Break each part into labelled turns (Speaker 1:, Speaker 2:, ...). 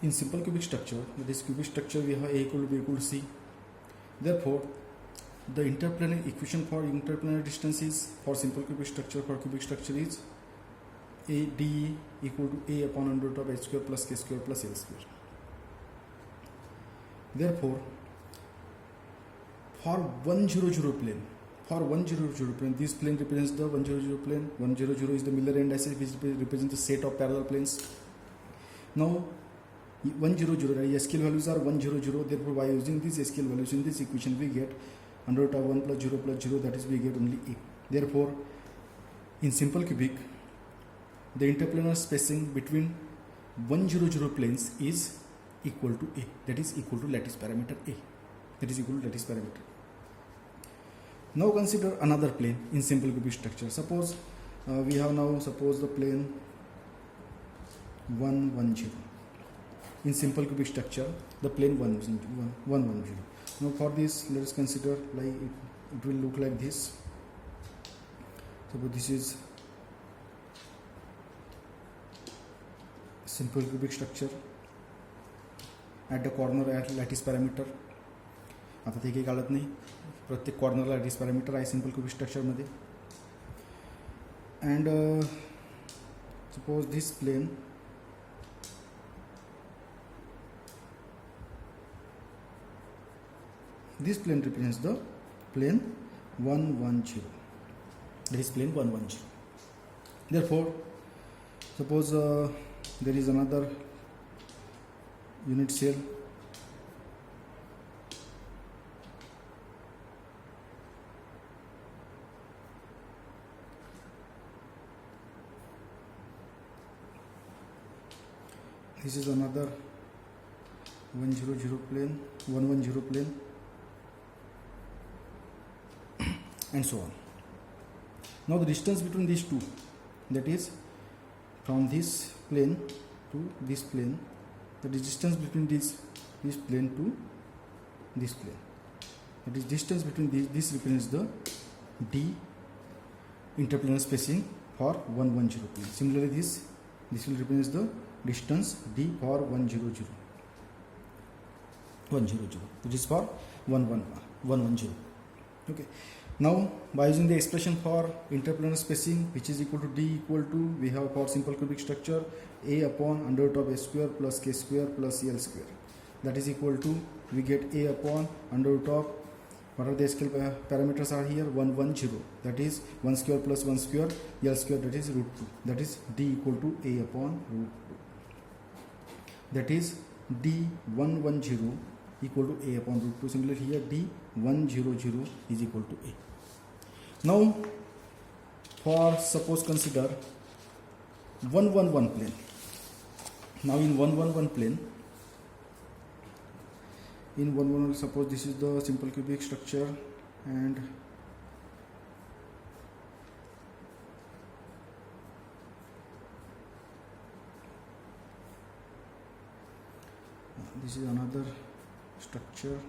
Speaker 1: in simple cubic structure, this cubic structure we have A equal to B equal to C. Therefore, the interplanar equation for interplanar distances for simple cubic structure is A d equal to A upon under root of h square plus k square plus l square. Therefore, for 100 plane, this plane represents the 100 plane. 100 is the Miller end axis, which represents the set of parallel planes. Now 100 scale values are 100. Therefore, by using these scale values in this equation, we get under root of 1 plus 0 plus 0, that is we get only A. Therefore, in simple cubic, the interplanar spacing between 100 planes is equal to A, that is equal to lattice parameter A, Now consider another plane in simple cubic structure. Suppose we have now the plane 110. In simple cubic structure, the plane 110. Now for this, let us consider like it will look like this. Suppose this is simple cubic structure. At the corner lattice parameter. आता ते काही काढत नाही, प्रत्येक कॉर्नरला lattice parameter आहे simple cubic स्ट्रक्चरमध्ये. And suppose this plane represents the plane 110. That is plane 110. Therefore, suppose there is another unit cell. This is another 110 plane, and so on. Now the distance between these two, that is from this plane to this plane, the distance between this plane to this plane, that is distance between this represents the D interplanar spacing for 110 plane. Similarly, this will represent the distance D for 100, which is for 110. Okay. Now, by using the expression for interplanar spacing, which is equal to D equal to, we have for simple cubic structure A upon under root of h square plus k square plus l square. That is equal to, we get A upon under root of, what are the scale parameters are here? 110. That is 1 square plus 1 square, l square, that is root 2. That is D equal to A upon root 2. That is D 110 equal to A upon root 2. Similarly here D 100 is equal to A. Now for suppose consider 111 plane. Now in 111 plane, suppose this is the simple cubic structure, and this is another structure.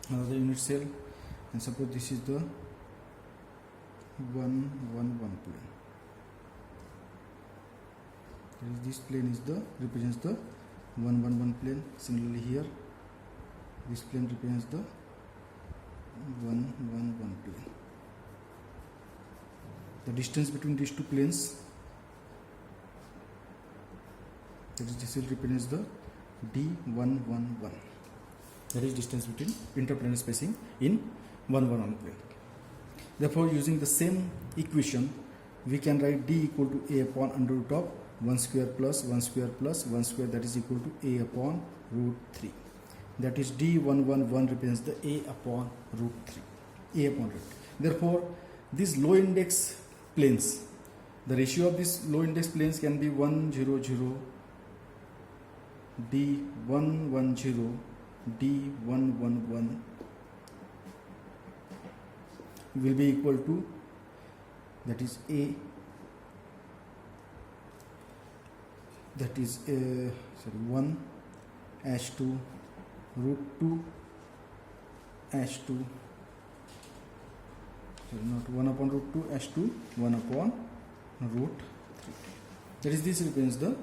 Speaker 1: Another unit cell, and suppose this is the 111 plane. This plane is represents the 111 plane. Similarly here, this plane represents the 111 plane. The distance between these two planes, that is, this will represent the D111. That is distance between interplanar spacing in 111 plane. Therefore, using the same equation, we can write D equal to A upon under root of 1 square plus 1 square plus 1 square, that is equal to A upon root 3. That is D111 represents the A upon root 3. A upon root. Therefore, these low index planes, the ratio of these low index planes can be 100, D110, D111 will be equal to, that is A, that is 1 h2 root 2 h2, sorry, not 1 upon root 2 as to 1 upon root 3. That is, this represents the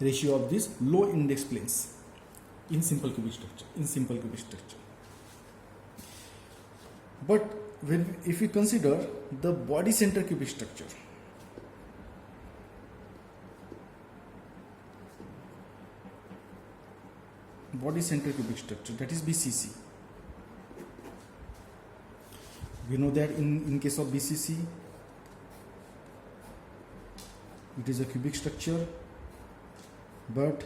Speaker 1: ratio of these low index planes in simple cubic structure. But if we consider the body center cubic structure, that is BCC, we know that in case of BCC it is a cubic structure, but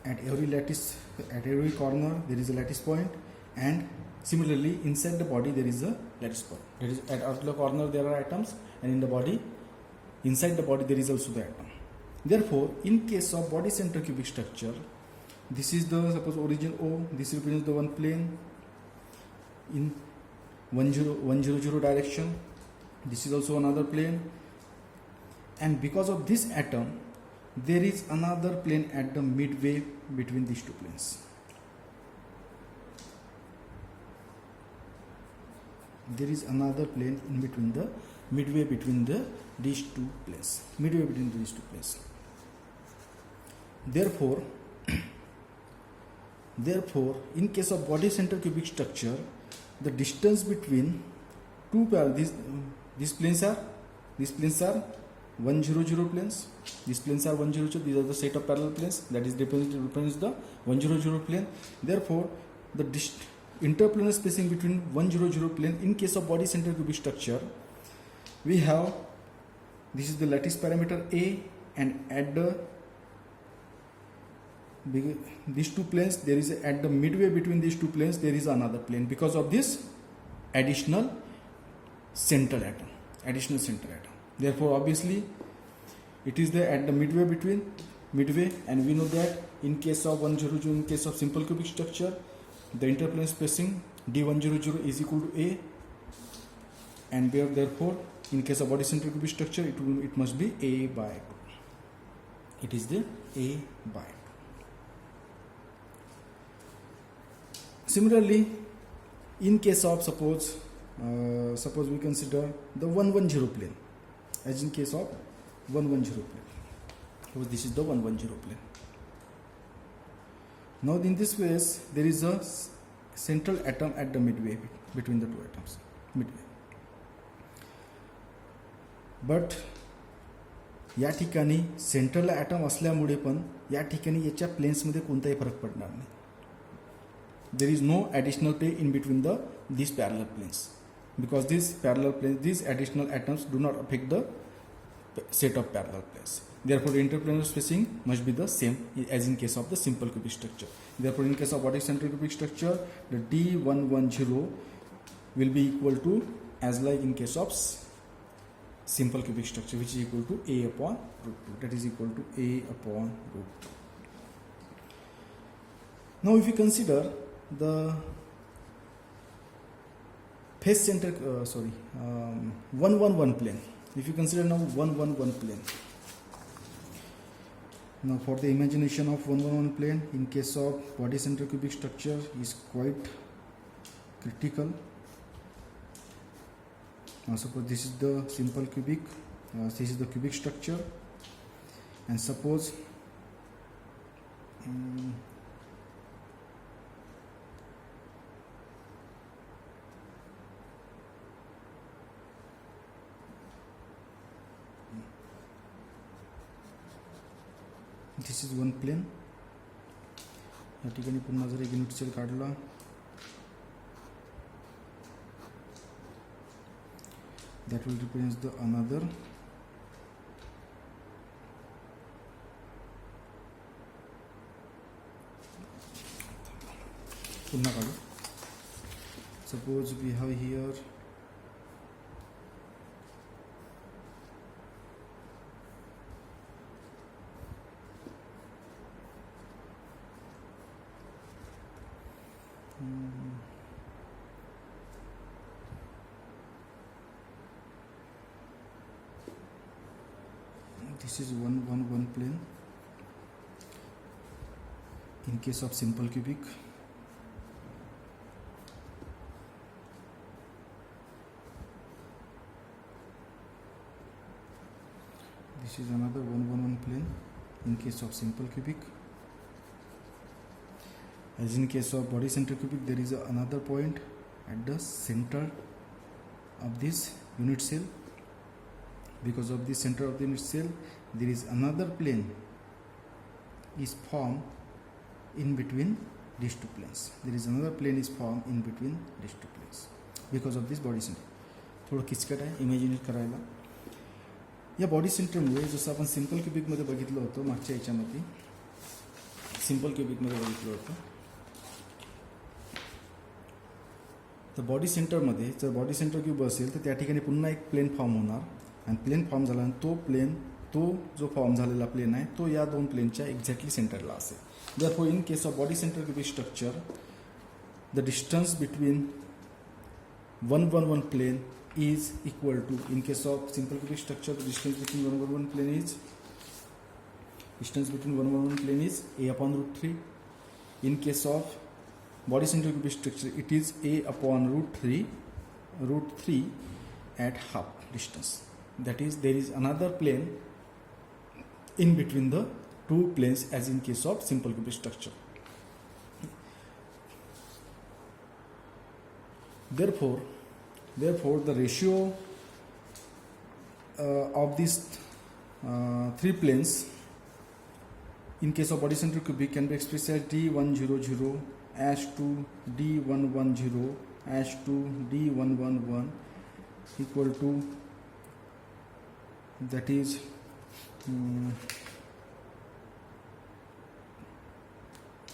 Speaker 1: at every corner there is a lattice point, and similarly inside the body there is a lattice point. That is, at the corner there are atoms, and in the body, inside the body there is also the atom. Therefore, in case of body center cubic structure, this is the, suppose, origin O, this represents the one plane in 1 0 0 direction, this is also another plane, and because of this atom there is another plane at the midway between these two planes. There is another plane in between the midway between these two planes. Therefore, in case of body center cubic structure, the distance between two these planes are 1 0 0 planes. These planes are 1 0 0. These are the set of parallel planes. That is represents the 1 0 0 plane. Therefore, the interplanar spacing between 1 0 0 plane in case of body center cubic structure, we have, this is the lattice parameter A, and at these two planes there is at the midway between these two planes there is another plane because of this additional central atom. Therefore, obviously it is there at the midway, and we know that in case of 1 0 0, in case of simple cubic structure, the interplanar spacing d1 0 0 is equal to A, and therefore in case of body center cubic structure it must be A by 2. It is the A by 2. Similarly, in case of suppose we consider the 1 1 0 plane, as in case of 1 1 0 plane. Suppose this is the 1 1 0 plane. Now in this case there is a central atom at the midway between the two atoms. But या ठिकाणी central atom असल्यामुळे पण या ठिकाणी याच्या प्लेन्समध्ये कोणताही फरक पडणार नाही. There is no additional plane in between these parallel planes, because these additional atoms do not affect the set of parallel planes. Therefore, the interplanar spacing must be the same as in case of the simple cubic structure. Therefore, in case of body center cubic structure, the D110 will be equal to, as like in case of simple cubic structure, which is equal to A upon root 2. That is equal to A upon root 2. Now, if you consider the face center, 111 plane. If you consider now 111 plane. Now, for the imagination of 111 plane in case of body center cubic structure is quite critical. Now, suppose this is the simple cubic, this is the cubic structure, and suppose this is one plane. या ठिकाणी पुन्हा जर एक unit cell काढला, that will represent the another. पुन्हा काढू. Suppose we have here this is 111 plane in case of simple cubic. This is another 111 plane in case of simple cubic. As in case of body center cubic, there is another point at the center of this unit cell. Because of the center of the unit cell, there is another plane is formed in between these two planes. There is another plane is formed in between these two planes because of this body center. थोडं किचकट आहे इमॅजिनेट करायला. या body सेंटरमुळे जसं आपण simple क्युबिकमध्ये बघितलं होतं मागच्या याच्यामध्ये, सिम्पल क्युबिकमध्ये बघितलं होतं, तर बॉडी सेंटरमध्ये जर बॉडी सेंटर क्यूब असेल तर त्या ठिकाणी पुन्हा एक प्लेन फॉर्म होणार आणि प्लेन फॉर्म झाल्यानंतर तो जो फॉर्म झालेला प्लेन आहे तो या दोन प्लेनच्या एक्झॅक्टली सेंटरला असेल. Therefore, in case of body center cubic structure, the distance between 111 plane is equal to, in case of simple cubic structure, the distance between 111 plane is a upon root 3. In case of body center cubic structure, it is a upon root 3 at half distance. That is, there is another plane in between the two planes as in case of simple cubic structure. Therefore, the ratio of these three planes in case of body center cubic can be expressed as D100 as to D110 as to D111 equal to, that is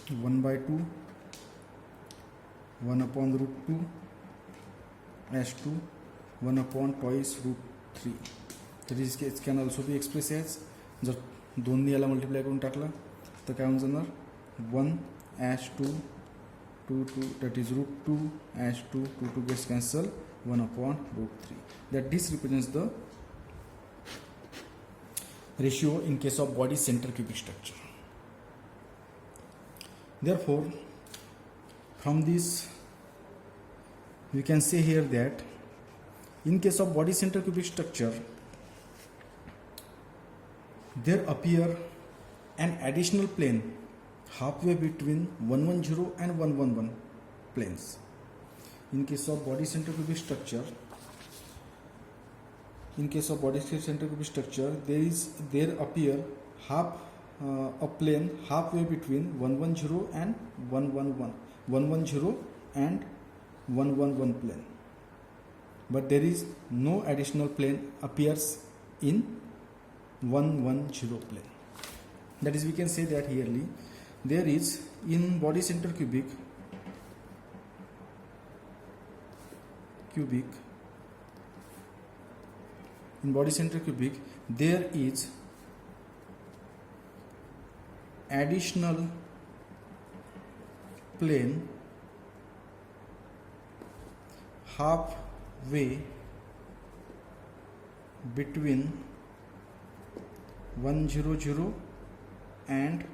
Speaker 1: 1/2 1 upon root 2 as to 1 upon twice root 3. That is, it can also be expressed as, जर दोन्ही याला multiply करून टाकला तर काय होऊन जाणार 1 as to 2 that is root 2 as to 2 gets cancel 1 upon root 3. That this represents the ratio in case of body center cubic structure. Therefore, from this we can say here that in case of body center cubic structure, there appear an additional plane halfway between 110 and 111 planes. In case of body center cubic structure, there appear a plane halfway between 110 and 111 and 111 plane, but there is no additional plane appears in 110 plane. That is, we can say that herely there is in body center cubic there is additional plane halfway between 100 and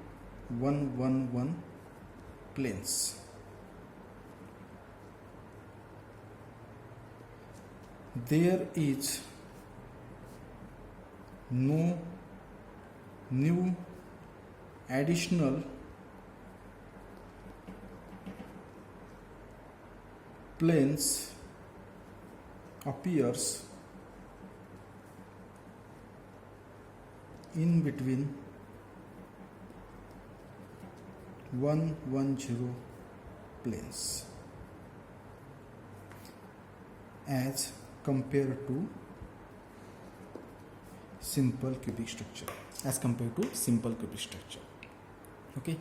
Speaker 1: 111 planes. There is no new additional planes appears in between 110 planes as compared to simple cubic structure. Okay.